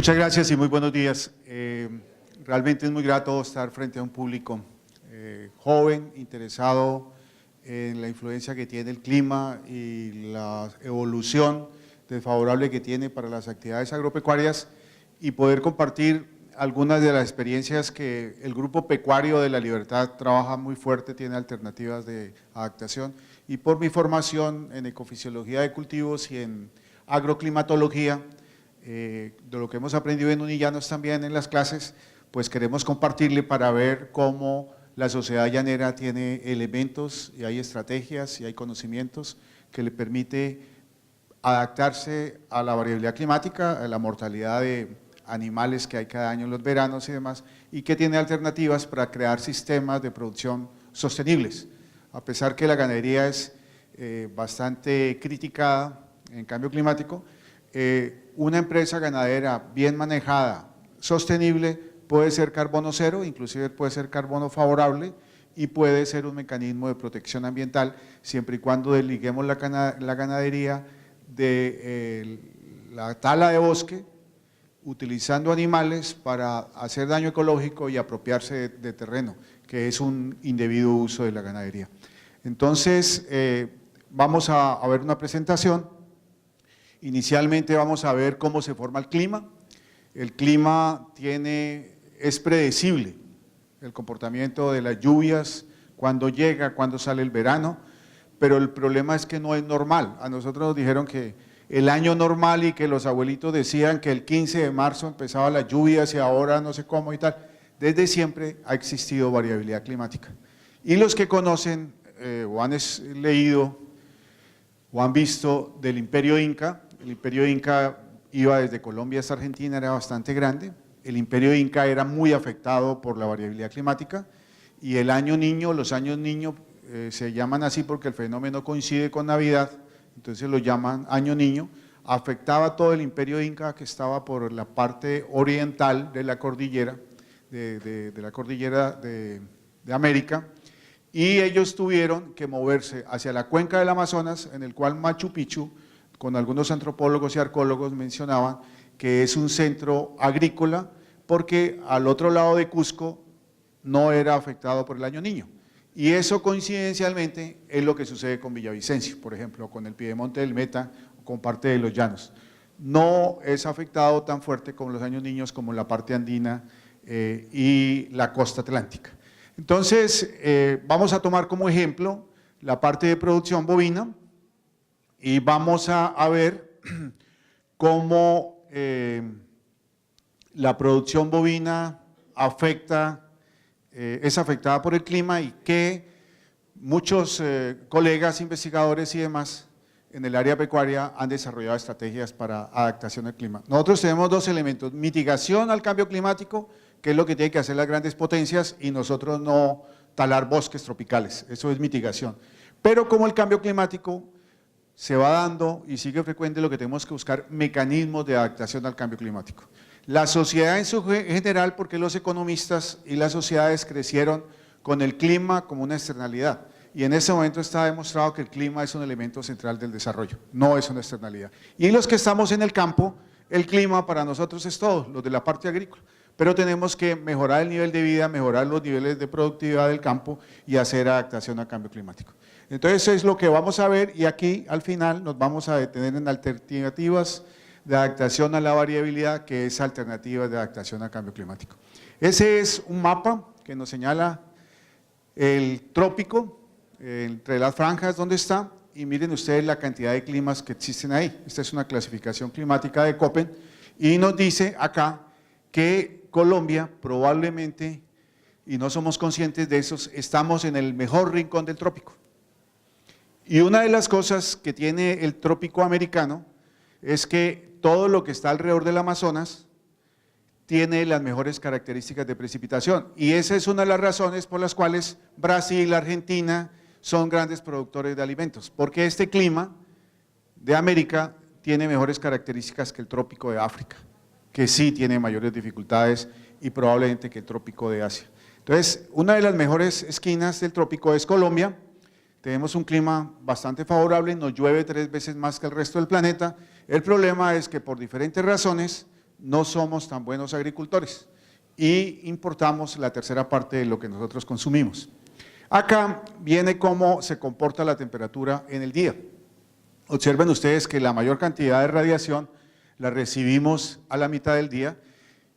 Muchas gracias y muy buenos días. Realmente es muy grato estar frente a un público joven, interesado en la influencia que tiene el clima y la evolución desfavorable que tiene para las actividades agropecuarias y poder compartir algunas de las experiencias que el Grupo Pecuario de La Libertad trabaja muy fuerte, tiene alternativas de adaptación, y por mi formación en ecofisiología de cultivos y en agroclimatología, de lo que hemos aprendido en Unillanos también en las clases, pues queremos compartirle para ver cómo la sociedad llanera tiene elementos y hay estrategias y hay conocimientos que le permite adaptarse a la variabilidad climática, a la mortalidad de animales que hay cada año en los veranos y demás, y que tiene alternativas para crear sistemas de producción sostenibles. A pesar que la ganadería es bastante criticada en cambio climático, una empresa ganadera bien manejada, sostenible, puede ser carbono cero, inclusive puede ser carbono favorable y puede ser un mecanismo de protección ambiental siempre y cuando desliguemos la ganadería de la tala de bosque, utilizando animales para hacer daño ecológico y apropiarse de terreno, que es un indebido uso de la ganadería. Entonces, vamos a ver una presentación. Inicialmente vamos a ver cómo se forma el clima. El clima es predecible, el comportamiento de las lluvias, cuándo llega, cuándo sale el verano, pero el problema es que no es normal. A nosotros nos dijeron que el año normal y que los abuelitos decían que el 15 de marzo empezaba las lluvias y ahora no sé cómo y tal. Desde siempre ha existido variabilidad climática. Y los que conocen o han leído o han visto del Imperio Inca, el Imperio Inca iba desde Colombia hasta Argentina, era bastante grande. El Imperio Inca era muy afectado por la variabilidad climática y el año niño, los años niño se llaman así porque el fenómeno coincide con Navidad, entonces lo llaman año niño, afectaba todo el Imperio Inca que estaba por la parte oriental de la cordillera, de la cordillera de América, y ellos tuvieron que moverse hacia la cuenca del Amazonas, en el cual Machu Picchu, con algunos antropólogos y arqueólogos mencionaban que es un centro agrícola porque al otro lado de Cusco no era afectado por el año niño. Y eso coincidencialmente es lo que sucede con Villavicencio, por ejemplo, con el piedemonte del Meta, con parte de los llanos. No es afectado tan fuerte como los años niños, como la parte andina y la costa atlántica. Entonces, vamos a tomar como ejemplo la parte de producción bovina y vamos a ver cómo la producción bovina es afectada por el clima y que muchos colegas, investigadores y demás en el área pecuaria han desarrollado estrategias para adaptación al clima. Nosotros tenemos dos elementos: mitigación al cambio climático, que es lo que tienen que hacer las grandes potencias, y nosotros no talar bosques tropicales, eso es mitigación. Pero como el cambio climático se va dando y sigue frecuente, lo que tenemos que buscar mecanismos de adaptación al cambio climático. La sociedad en su general, porque los economistas y las sociedades crecieron con el clima como una externalidad, y en ese momento está demostrado que el clima es un elemento central del desarrollo, no es una externalidad. Y los que estamos en el campo, el clima para nosotros es todo, los de la parte agrícola, pero tenemos que mejorar el nivel de vida, mejorar los niveles de productividad del campo y hacer adaptación al cambio climático. Entonces eso es lo que vamos a ver, y aquí al final nos vamos a detener en alternativas de adaptación a la variabilidad, que es alternativas de adaptación al cambio climático. Ese es un mapa que nos señala el trópico, entre las franjas donde está, y miren ustedes la cantidad de climas que existen ahí. Esta es una clasificación climática de Köppen y nos dice acá que Colombia probablemente, y no somos conscientes de eso, estamos en el mejor rincón del trópico. Y una de las cosas que tiene el trópico americano es que todo lo que está alrededor del Amazonas tiene las mejores características de precipitación, y esa es una de las razones por las cuales Brasil, Argentina son grandes productores de alimentos, porque este clima de América tiene mejores características que el trópico de África, que sí tiene mayores dificultades, y probablemente que el trópico de Asia. Entonces, una de las mejores esquinas del trópico es Colombia. Tenemos un clima bastante favorable, nos llueve 3 veces más que el resto del planeta. El problema es que por diferentes razones no somos tan buenos agricultores y importamos la tercera parte de lo que nosotros consumimos. Acá viene cómo se comporta la temperatura en el día. Observen ustedes que la mayor cantidad de radiación la recibimos a la mitad del día,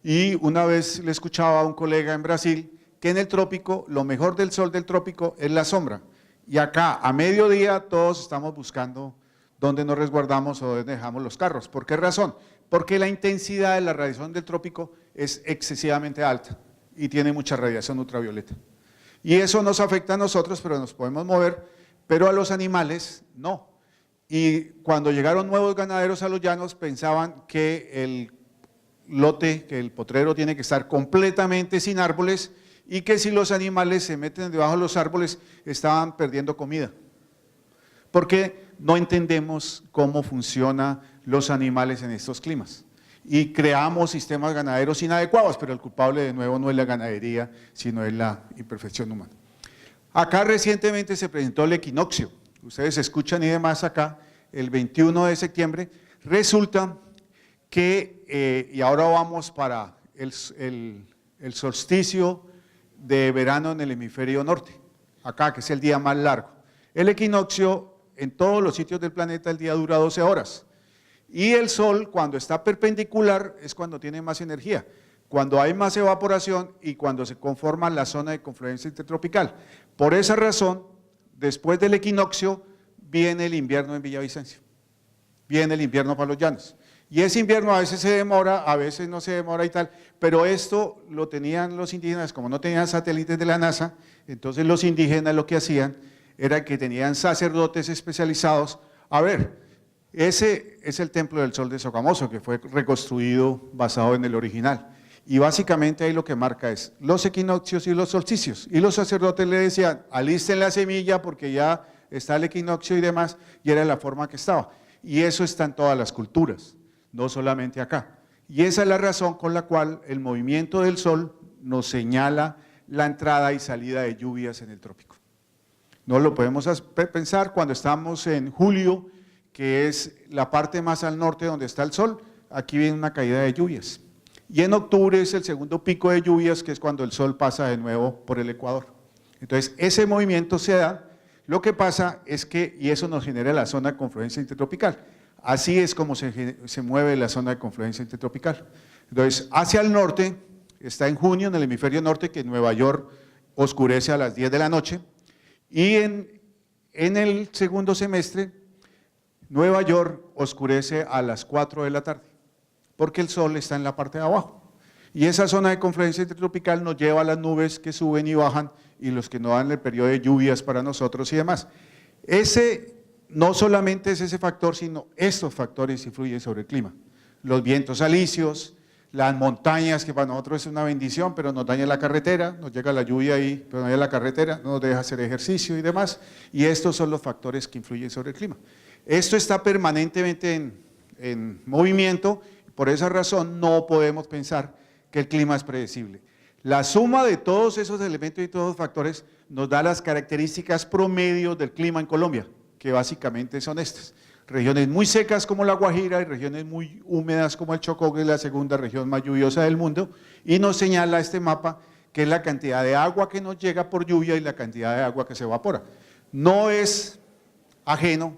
y una vez le escuchaba a un colega en Brasil que en el trópico lo mejor del sol del trópico es la sombra, y acá a mediodía todos estamos buscando dónde nos resguardamos o dónde dejamos los carros. ¿Por qué razón? Porque la intensidad de la radiación del trópico es excesivamente alta y tiene mucha radiación ultravioleta. Y eso nos afecta a nosotros, pero nos podemos mover, pero a los animales no. Y cuando llegaron nuevos ganaderos a los llanos, pensaban que el lote, que el potrero tiene que estar completamente sin árboles, y que si los animales se meten debajo de los árboles, estaban perdiendo comida. Porque no entendemos cómo funcionan los animales en estos climas. Y creamos sistemas ganaderos inadecuados, pero el culpable de nuevo no es la ganadería, sino es la imperfección humana. Acá recientemente se presentó el equinoccio. Ustedes escuchan y demás acá, el 21 de septiembre, resulta que, y ahora vamos para el solsticio de verano en el hemisferio norte, acá que es el día más largo. El equinoccio en todos los sitios del planeta el día dura 12 horas, y el sol cuando está perpendicular es cuando tiene más energía, cuando hay más evaporación y cuando se conforma la zona de confluencia intertropical. Por esa razón, después del equinoccio viene el invierno en Villavicencio, viene el invierno para los llanos. Y ese invierno a veces se demora, a veces no se demora y tal, pero esto lo tenían los indígenas, como no tenían satélites de la NASA, entonces los indígenas lo que hacían era que tenían sacerdotes especializados. A ver, ese es el templo del sol de Sogamoso, que fue reconstruido basado en el original. Y básicamente ahí lo que marca es los equinoccios y los solsticios. Y los sacerdotes le decían, alisten la semilla porque ya está el equinoccio y demás, y era la forma que estaba. Y eso está en todas las culturas, no solamente acá. Y esa es la razón con la cual el movimiento del sol nos señala la entrada y salida de lluvias en el trópico. No lo podemos pensar cuando estamos en julio, que es la parte más al norte donde está el sol, aquí viene una caída de lluvias. Y en octubre es el segundo pico de lluvias, que es cuando el sol pasa de nuevo por el ecuador. Entonces, ese movimiento se da, lo que pasa es que, y eso nos genera la zona de confluencia intertropical. Así es como se mueve la zona de confluencia intertropical. Entonces, hacia el norte, está en junio, en el hemisferio norte, que Nueva York oscurece a las 10 de la noche, y en el segundo semestre, Nueva York oscurece a las 4 de la tarde, porque el sol está en la parte de abajo. Y esa zona de confluencia intertropical nos lleva a las nubes que suben y bajan, y los que no dan el periodo de lluvias para nosotros y demás. No solamente es ese factor, sino estos factores influyen sobre el clima. Los vientos alisios, las montañas, que para nosotros es una bendición, pero nos daña la carretera, nos llega la lluvia ahí, pero no daña la carretera, no nos deja hacer ejercicio y demás, y estos son los factores que influyen sobre el clima. Esto está permanentemente en movimiento, por esa razón no podemos pensar que el clima es predecible. La suma de todos esos elementos y todos los factores nos da las características promedio del clima en Colombia, que básicamente son estas: regiones muy secas como la Guajira y regiones muy húmedas como el Chocó, que es la segunda región más lluviosa del mundo, y nos señala este mapa que es la cantidad de agua que nos llega por lluvia y la cantidad de agua que se evapora. No es ajeno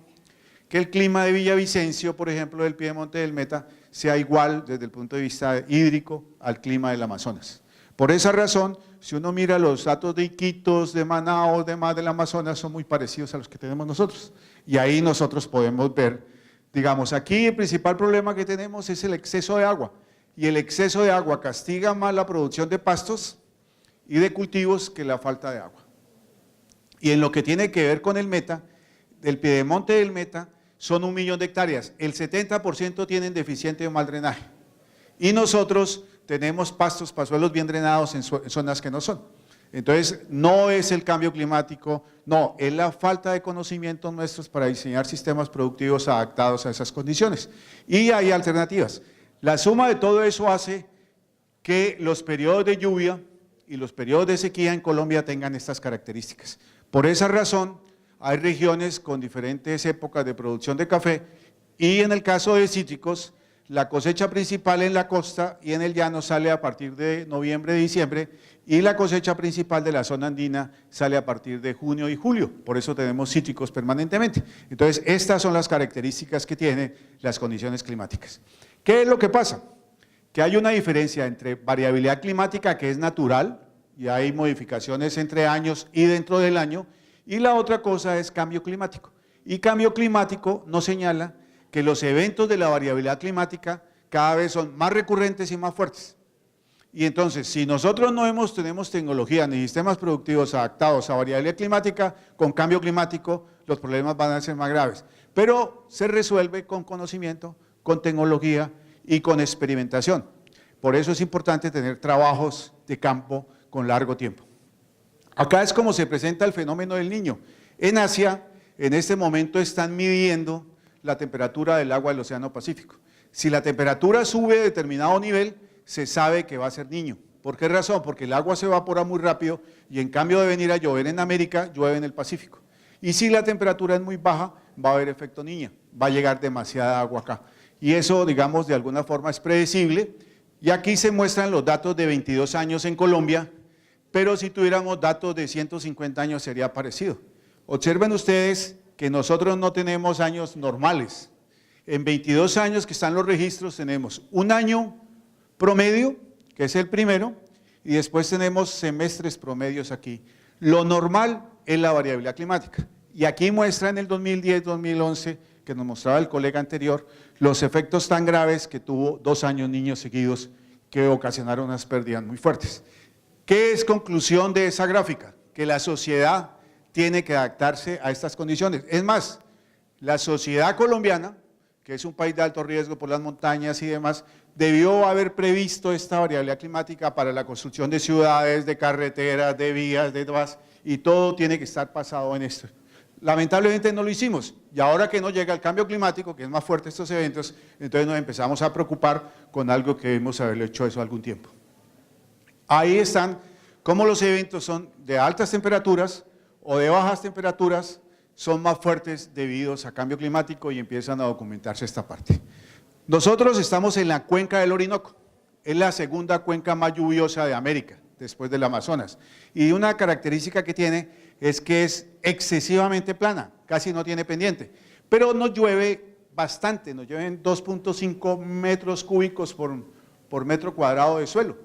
que el clima de Villavicencio, por ejemplo, del Piedemonte del Meta, sea igual desde el punto de vista hídrico al clima del Amazonas. Por esa razón, si uno mira los datos de Iquitos, de Manaos, demás del Amazonas, son muy parecidos a los que tenemos nosotros. Y ahí nosotros podemos ver, digamos, aquí el principal problema que tenemos es el exceso de agua. Y el exceso de agua castiga más la producción de pastos y de cultivos que la falta de agua. Y en lo que tiene que ver con el Meta, del Piedemonte del Meta, son 1 millón de hectáreas. El 70% tienen deficiente o mal drenaje. Y nosotros tenemos pastos, suelos bien drenados en zonas que no son. Entonces, no es el cambio climático, no, es la falta de conocimientos nuestros para diseñar sistemas productivos adaptados a esas condiciones. Y hay alternativas. La suma de todo eso hace que los periodos de lluvia y los periodos de sequía en Colombia tengan estas características. Por esa razón, hay regiones con diferentes épocas de producción de café, y en el caso de cítricos, la cosecha principal en la costa y en el llano sale a partir de noviembre, diciembre, y la cosecha principal de la zona andina sale a partir de junio y julio, por eso tenemos cítricos permanentemente. Entonces, estas son las características que tienen las condiciones climáticas. ¿Qué es lo que pasa? Que hay una diferencia entre variabilidad climática, que es natural, y hay modificaciones entre años y dentro del año, y la otra cosa es cambio climático. Y cambio climático nos señala que los eventos de la variabilidad climática cada vez son más recurrentes y más fuertes. Y entonces, si nosotros no tenemos tecnología ni sistemas productivos adaptados a variabilidad climática, con cambio climático los problemas van a ser más graves. Pero se resuelve con conocimiento, con tecnología y con experimentación. Por eso es importante tener trabajos de campo con largo tiempo. Acá es como se presenta el fenómeno del Niño. En Asia, en este momento están midiendo la temperatura del agua del Océano Pacífico. Si la temperatura sube a determinado nivel, se sabe que va a ser Niño. ¿Por qué razón? Porque el agua se evapora muy rápido y en cambio de venir a llover en América, llueve en el Pacífico. Y si la temperatura es muy baja, va a haber efecto Niña, va a llegar demasiada agua acá. Y eso, digamos, de alguna forma es predecible. Y aquí se muestran los datos de 22 años en Colombia, pero si tuviéramos datos de 150 años sería parecido. Observen ustedes que nosotros no tenemos años normales. En 22 años que están los registros tenemos un año promedio, que es el primero, y después tenemos semestres promedios aquí. Lo normal es la variabilidad climática. Y aquí muestra en el 2010-2011, que nos mostraba el colega anterior, los efectos tan graves que tuvo 2 años niños seguidos que ocasionaron unas pérdidas muy fuertes. ¿Qué es conclusión de esa gráfica? Que la sociedad tiene que adaptarse a estas condiciones. Es más, la sociedad colombiana, que es un país de alto riesgo por las montañas y demás, debió haber previsto esta variabilidad climática para la construcción de ciudades, de carreteras, de vías, de demás, y todo tiene que estar basado en esto. Lamentablemente no lo hicimos, y ahora que no llega el cambio climático, que es más fuerte estos eventos, entonces nos empezamos a preocupar con algo que debimos haberle hecho eso algún tiempo. Ahí están cómo los eventos son de altas temperaturas o de bajas temperaturas, son más fuertes debido a cambio climático y empiezan a documentarse esta parte. Nosotros estamos en la cuenca del Orinoco, es la segunda cuenca más lluviosa de América, después del Amazonas, y una característica que tiene es que es excesivamente plana, casi no tiene pendiente, pero nos llueve bastante, nos llueven 2.5 metros cúbicos por metro cuadrado de suelo,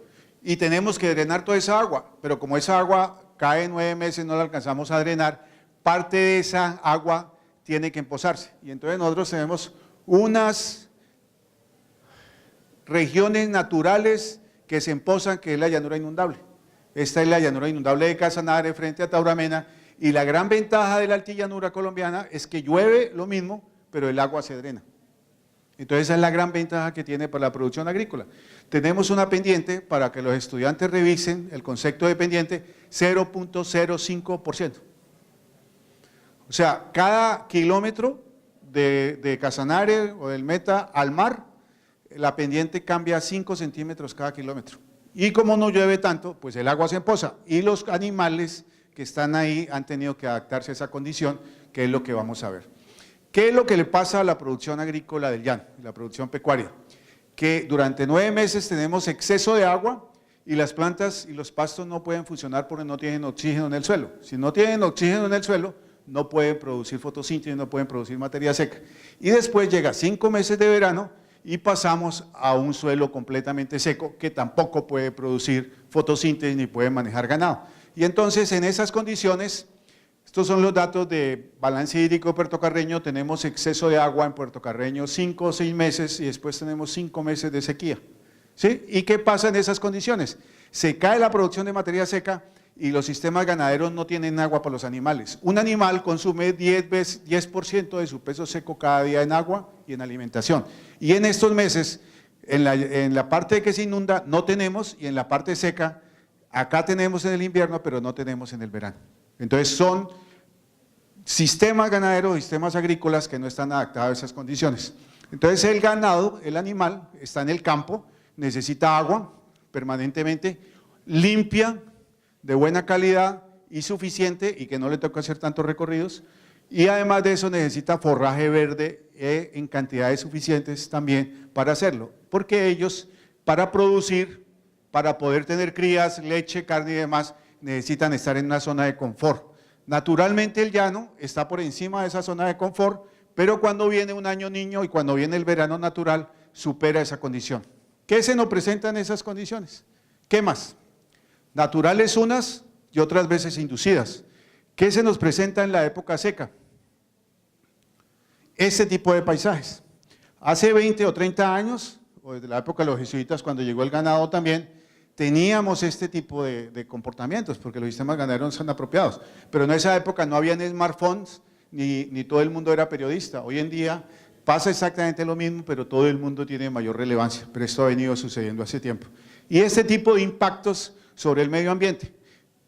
y tenemos que drenar toda esa agua, pero como esa agua cae en 9 meses, no la alcanzamos a drenar, parte de esa agua tiene que empozarse, y entonces nosotros tenemos unas regiones naturales que se empozan, que es la llanura inundable. Esta es la llanura inundable de Casanare frente a Tauramena, y la gran ventaja de la altillanura colombiana es que llueve lo mismo, pero el agua se drena. Entonces esa es la gran ventaja que tiene para la producción agrícola. Tenemos una pendiente, para que los estudiantes revisen el concepto de pendiente, 0.05%. O sea, cada kilómetro de Casanare o del Meta al mar, la pendiente cambia 5 centímetros cada kilómetro. Y como no llueve tanto, pues el agua se empoza. Y los animales que están ahí han tenido que adaptarse a esa condición, que es lo que vamos a ver. ¿Qué es lo que le pasa a la producción agrícola del llano, la producción pecuaria? Que durante 9 meses tenemos exceso de agua y las plantas y los pastos no pueden funcionar porque no tienen oxígeno en el suelo. Si no tienen oxígeno en el suelo, no pueden producir fotosíntesis, no pueden producir materia seca. Y después llega 5 meses de verano y pasamos a un suelo completamente seco que tampoco puede producir fotosíntesis ni puede manejar ganado. Y entonces en esas condiciones, estos son los datos de balance hídrico de Puerto Carreño, tenemos exceso de agua en Puerto Carreño 5 o 6 meses y después tenemos 5 meses de sequía. ¿Sí? ¿Y qué pasa en esas condiciones? Se cae la producción de materia seca y los sistemas ganaderos no tienen agua para los animales. Un animal consume 10% de su peso seco cada día en agua y en alimentación. Y en estos meses, en la parte que se inunda no tenemos, y en la parte seca, acá tenemos en el invierno, pero no tenemos en el verano. Entonces son sistemas ganaderos, sistemas agrícolas que no están adaptados a esas condiciones. Entonces el ganado, el animal, está en el campo, necesita agua permanentemente, limpia, de buena calidad y suficiente, y que no le toca hacer tantos recorridos, y además de eso necesita forraje verde en cantidades suficientes también para hacerlo, porque ellos para producir, para poder tener crías, leche, carne y demás, necesitan estar en una zona de confort. Naturalmente el llano está por encima de esa zona de confort, pero cuando viene un año niño y cuando viene el verano natural, supera esa condición. ¿Qué se nos presenta en esas condiciones? ¿Qué más? Naturales unas y otras veces inducidas. ¿Qué se nos presenta en la época seca? Este tipo de paisajes. Hace 20 o 30 años, o desde la época de los jesuitas, cuando llegó el ganado también, teníamos este tipo de comportamientos, porque los sistemas ganaderos son apropiados. Pero en esa época no habían smartphones, ni todo el mundo era periodista. Hoy en día pasa exactamente lo mismo, pero todo el mundo tiene mayor relevancia. Pero esto ha venido sucediendo hace tiempo. Y este tipo de impactos sobre el medio ambiente.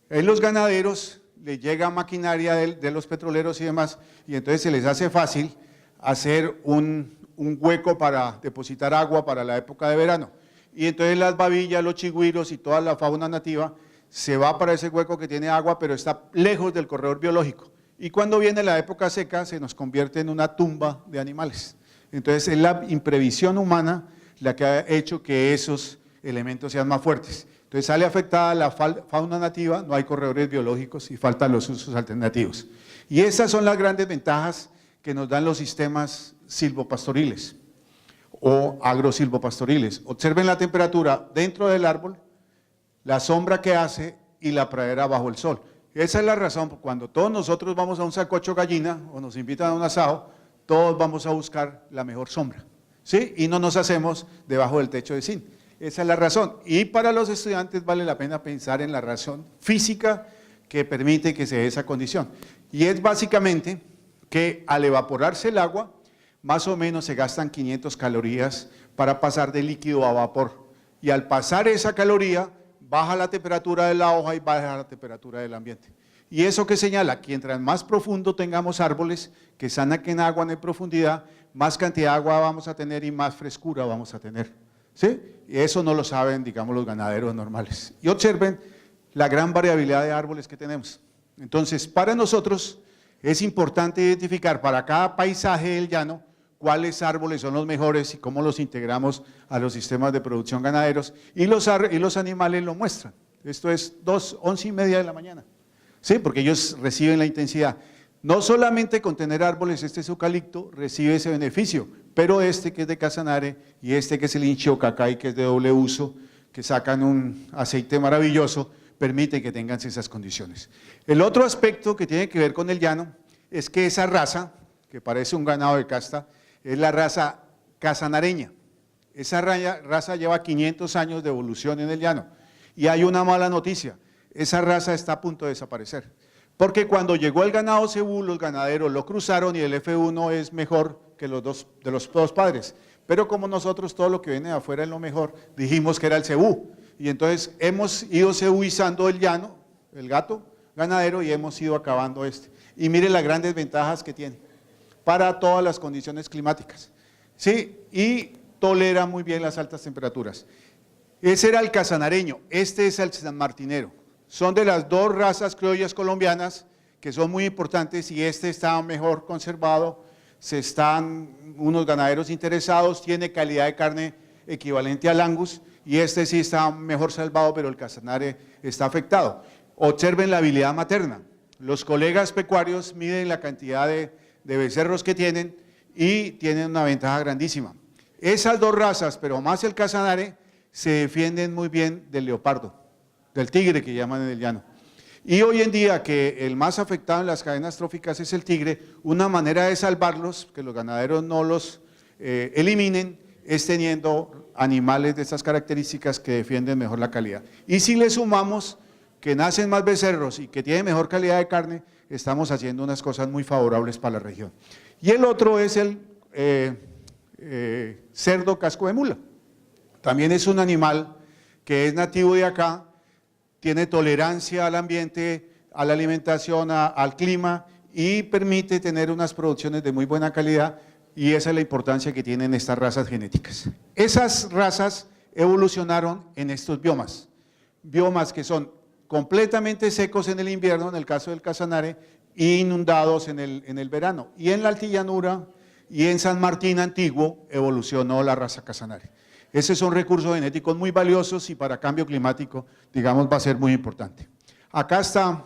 En los ganaderos les llega maquinaria de los petroleros y demás, y entonces se les hace fácil hacer un hueco para depositar agua para la época de verano. Y entonces las babillas, los chigüiros y toda la fauna nativa se va para ese hueco que tiene agua, pero está lejos del corredor biológico. Y cuando viene la época seca se nos convierte en una tumba de animales. Entonces es la imprevisión humana la que ha hecho que esos elementos sean más fuertes. Entonces sale afectada la fauna nativa, no hay corredores biológicos y faltan los usos alternativos. Y esas son las grandes ventajas que nos dan los sistemas silvopastoriles o agrosilvopastoriles. Observen la temperatura dentro del árbol, la sombra que hace y la pradera bajo el sol. Esa es la razón, cuando todos nosotros vamos a un sancocho gallina o nos invitan a un asado, todos vamos a buscar la mejor sombra, ¿sí? Y no nos hacemos debajo del techo de zinc. Esa es la razón. Y para los estudiantes vale la pena pensar en la razón física que permite que se dé esa condición. Y es básicamente que al evaporarse el agua, más o menos se gastan 500 calorías para pasar de líquido a vapor. Y al pasar esa caloría, baja la temperatura de la hoja y baja la temperatura del ambiente. Y eso que señala, que mientras más profundo tengamos árboles que saquen agua en profundidad, más cantidad de agua vamos a tener y más frescura vamos a tener. ¿Sí? Y eso no lo saben, digamos, los ganaderos normales. Y observen la gran variabilidad de árboles que tenemos. Entonces, para nosotros es importante identificar para cada paisaje del llano cuáles árboles son los mejores y cómo los integramos a los sistemas de producción ganaderos, y los animales lo muestran. Esto es 11:30 de la mañana, ¿sí? Porque ellos reciben la intensidad. No solamente con tener árboles, este es eucalipto, recibe ese beneficio, pero este que es de Casanare y este que es el Inchiocacay, que es de doble uso, que sacan un aceite maravilloso, permite que tengan esas condiciones. El otro aspecto que tiene que ver con el llano es que esa raza, que parece un ganado de casta, es la raza casanareña. Esa raza lleva 500 años de evolución en el llano. Y hay una mala noticia, esa raza está a punto de desaparecer. Porque cuando llegó el ganado cebú, los ganaderos lo cruzaron y el F1 es mejor que los dos padres. Pero como nosotros todo lo que viene de afuera es lo mejor, dijimos que era el cebú. Y entonces hemos ido cebuizando el llano, el gato ganadero, y hemos ido acabando este. Y mire las grandes ventajas que tiene para todas las condiciones climáticas, ¿sí? Y tolera muy bien las altas temperaturas. Ese era el casanareño, este es el sanmartinero. Son de las dos razas criollas colombianas que son muy importantes, y este está mejor conservado, unos ganaderos interesados, tiene calidad de carne equivalente al Angus, y este sí está mejor salvado, pero el Casanare está afectado. Observen la habilidad materna. Los colegas pecuarios miden la cantidad de becerros que tienen y tienen una ventaja grandísima. Esas dos razas, pero más el Casanare, se defienden muy bien del leopardo, del tigre que llaman en el llano. Y hoy en día que el más afectado en las cadenas tróficas es el tigre, una manera de salvarlos, que los ganaderos no los eliminen, es teniendo animales de estas características que defienden mejor la calidad. Y si le sumamos que nacen más becerros y que tienen mejor calidad de carne, estamos haciendo unas cosas muy favorables para la región. Y el otro es el cerdo casco de mula. También es un animal que es nativo de acá, tiene tolerancia al ambiente, a la alimentación, al clima, y permite tener unas producciones de muy buena calidad, y esa es la importancia que tienen estas razas genéticas. Esas razas evolucionaron en estos biomas que son completamente secos en el invierno, en el caso del Casanare, e inundados en el verano. Y en la altillanura y en San Martín Antiguo evolucionó la raza Casanare. Esos son recursos genéticos muy valiosos y para cambio climático, digamos, va a ser muy importante. Acá está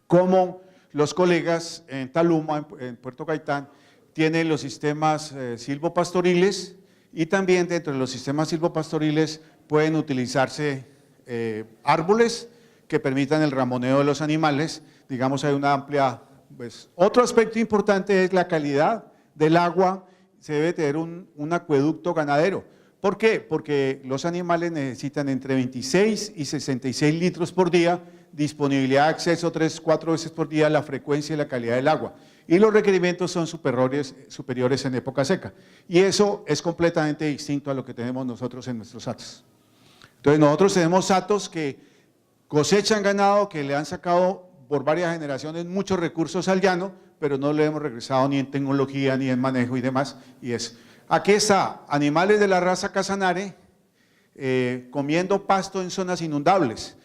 cómo los colegas en Taluma, en Puerto Gaitán, tienen los sistemas silvopastoriles y también dentro de los sistemas silvopastoriles pueden utilizarse árboles que permitan el ramoneo de los animales. Digamos, hay una amplia… Pues, otro aspecto importante es la calidad del agua. Se debe tener un acueducto ganadero. ¿Por qué? Porque los animales necesitan entre 26 y 66 litros por día, disponibilidad de acceso 3-4 veces por día, la frecuencia y la calidad del agua. Y los requerimientos son superiores en época seca. Y eso es completamente distinto a lo que tenemos nosotros en nuestros hatos. Entonces nosotros tenemos hatos que cosechan ganado, que le han sacado por varias generaciones muchos recursos al llano, pero no le hemos regresado ni en tecnología, ni en manejo y demás. Y eso. Aquí está, animales de la raza Casanare comiendo pasto en zonas inundables.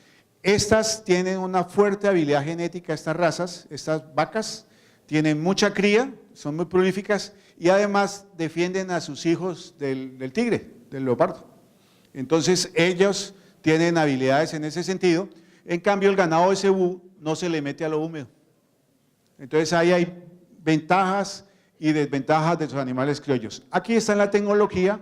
Estas tienen una fuerte habilidad genética, estas razas, estas vacas, tienen mucha cría, son muy prolíficas y además defienden a sus hijos del tigre, del leopardo. Entonces ellos tienen habilidades en ese sentido, en cambio el ganado de cebú no se le mete a lo húmedo. Entonces ahí hay ventajas y desventajas de los animales criollos. Aquí está en la tecnología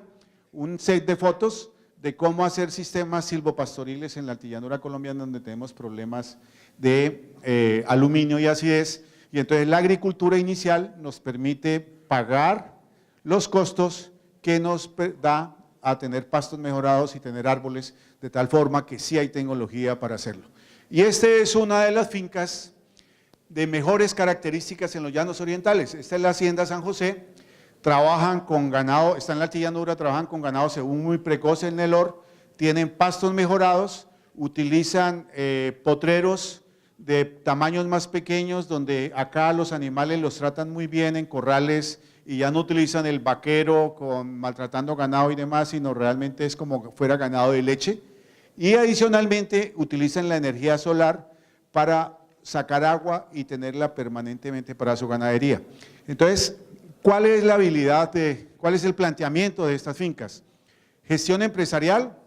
un set de fotos de cómo hacer sistemas silvopastoriles en la altillanura colombiana donde tenemos problemas de aluminio y acidez, y entonces la agricultura inicial nos permite pagar los costos que nos da a tener pastos mejorados y tener árboles de tal forma que sí hay tecnología para hacerlo. Y esta es una de las fincas de mejores características en los llanos orientales. Esta es la hacienda San José, trabajan con ganado, está en la altillanura, trabajan con ganado según muy precoz en Nelor, tienen pastos mejorados, utilizan potreros de tamaños más pequeños, donde acá los animales los tratan muy bien en corrales y ya no utilizan el vaquero maltratando ganado y demás, sino realmente es como fuera ganado de leche. Y adicionalmente utilizan la energía solar para sacar agua y tenerla permanentemente para su ganadería. Entonces, ¿cuál es la habilidad, cuál es el planteamiento de estas fincas? Gestión empresarial,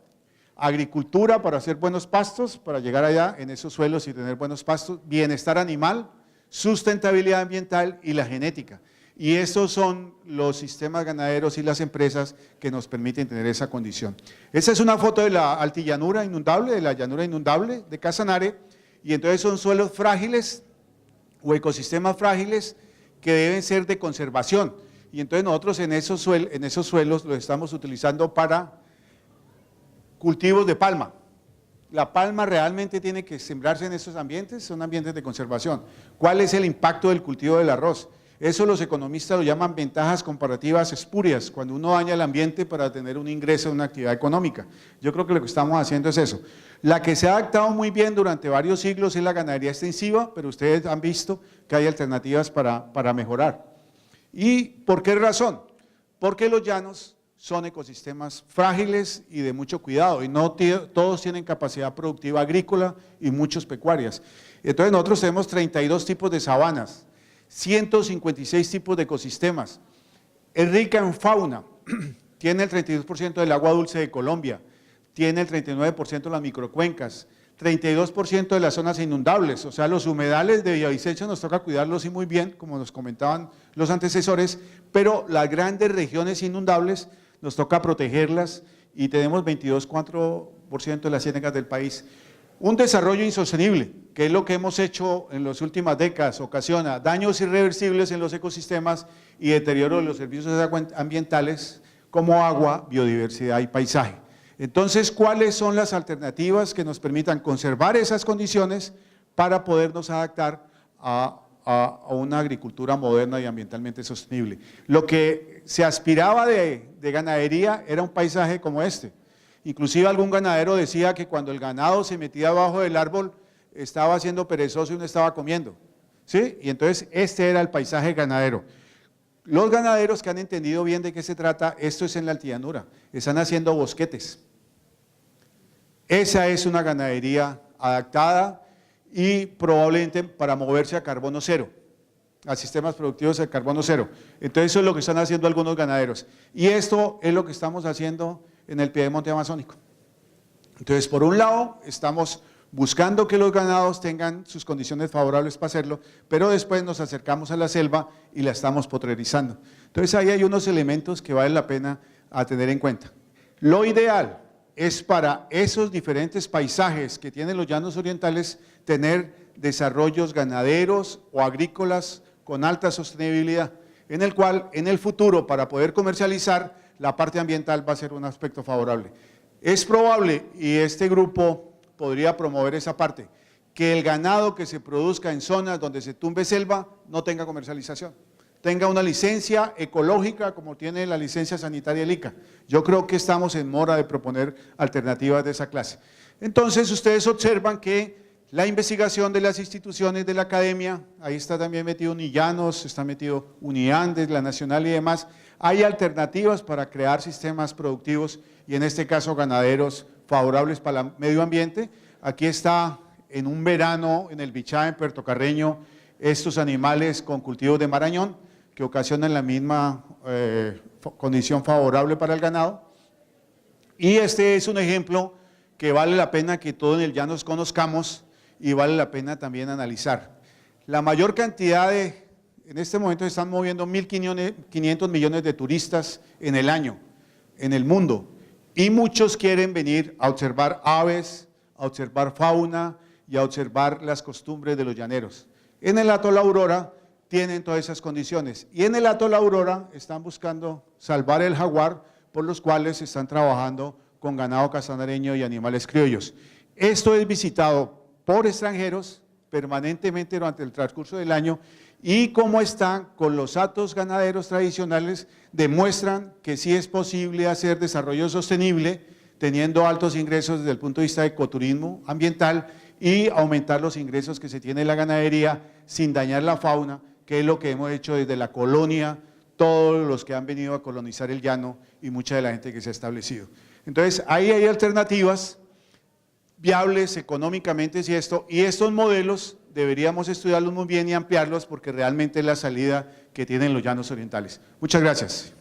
agricultura para hacer buenos pastos, para llegar allá en esos suelos y tener buenos pastos, bienestar animal, sustentabilidad ambiental y la genética. Y esos son los sistemas ganaderos y las empresas que nos permiten tener esa condición. Esa es una foto de la altillanura inundable, de la llanura inundable de Casanare, y entonces son suelos frágiles o ecosistemas frágiles que deben ser de conservación. Y entonces nosotros en esos suelos los estamos utilizando para cultivos de palma. La palma realmente tiene que sembrarse en esos ambientes, son ambientes de conservación. ¿Cuál es el impacto del cultivo del arroz? Eso los economistas lo llaman ventajas comparativas espurias, cuando uno daña el ambiente para tener un ingreso en una actividad económica. Yo creo que lo que estamos haciendo es eso. La que se ha adaptado muy bien durante varios siglos es la ganadería extensiva, pero ustedes han visto que hay alternativas para mejorar. ¿Y por qué razón? Porque los llanos son ecosistemas frágiles y de mucho cuidado, y no todos tienen capacidad productiva agrícola y muchos pecuarias. Entonces nosotros tenemos 32 tipos de sabanas, 156 tipos de ecosistemas, es rica en fauna, tiene el 32% del agua dulce de Colombia, tiene el 39% de las microcuencas, 32% de las zonas inundables, o sea, los humedales de Villavicencio nos toca cuidarlos y muy bien, como nos comentaban los antecesores, pero las grandes regiones inundables nos toca protegerlas y tenemos 22,4% de las ciénagas del país. Un desarrollo insostenible, que es lo que hemos hecho en las últimas décadas, ocasiona daños irreversibles en los ecosistemas y deterioro de los servicios ambientales como agua, biodiversidad y paisaje. Entonces, ¿cuáles son las alternativas que nos permitan conservar esas condiciones para podernos adaptar a una agricultura moderna y ambientalmente sostenible? Lo que se aspiraba de ganadería era un paisaje como este. Inclusive algún ganadero decía que cuando el ganado se metía abajo del árbol estaba siendo perezoso y no estaba comiendo, ¿sí? Y entonces este era el paisaje ganadero. Los ganaderos que han entendido bien de qué se trata, esto es en la altillanura, están haciendo bosquetes. Esa es una ganadería adaptada y probablemente para moverse a carbono cero. a sistemas productivos de carbono cero. Entonces eso es lo que están haciendo algunos ganaderos. Y esto es lo que estamos haciendo en el Piedemonte Amazónico. Entonces, por un lado, estamos buscando que los ganados tengan sus condiciones favorables para hacerlo, pero después nos acercamos a la selva y la estamos potrerizando. Entonces, ahí hay unos elementos que vale la pena a tener en cuenta. Lo ideal es para esos diferentes paisajes que tienen los llanos orientales tener desarrollos ganaderos o agrícolas con alta sostenibilidad, en el cual en el futuro para poder comercializar la parte ambiental va a ser un aspecto favorable. Es probable, y este grupo podría promover esa parte, que el ganado que se produzca en zonas donde se tumbe selva no tenga comercialización, tenga una licencia ecológica como tiene la licencia sanitaria el ICA. Yo creo que estamos en mora de proponer alternativas de esa clase. Entonces ustedes observan que la investigación de las instituciones de la academia, ahí está también metido Unillanos, está metido Uniandes, la Nacional y demás, hay alternativas para crear sistemas productivos y en este caso ganaderos favorables para el medio ambiente. Aquí está en un verano en el Bichá, en Puerto Carreño, estos animales con cultivos de marañón que ocasionan la misma condición favorable para el ganado. Y este es un ejemplo que vale la pena que todos en el llano conozcamos y vale la pena también analizar. La mayor cantidad en este momento se están moviendo 1.500 millones de turistas en el año, en el mundo, y muchos quieren venir a observar aves, a observar fauna y a observar las costumbres de los llaneros. En el atol Aurora tienen todas esas condiciones, y en el atol Aurora están buscando salvar el jaguar, por los cuales están trabajando con ganado casanreño y animales criollos. Esto es visitado por extranjeros permanentemente durante el transcurso del año y cómo están con los hatos ganaderos tradicionales demuestran que sí es posible hacer desarrollo sostenible teniendo altos ingresos desde el punto de vista de ecoturismo ambiental y aumentar los ingresos que se tiene en la ganadería sin dañar la fauna, que es lo que hemos hecho desde la colonia, todos los que han venido a colonizar el llano y mucha de la gente que se ha establecido. Entonces ahí hay alternativas viables económicamente y estos modelos deberíamos estudiarlos muy bien y ampliarlos porque realmente es la salida que tienen los llanos orientales. Muchas gracias.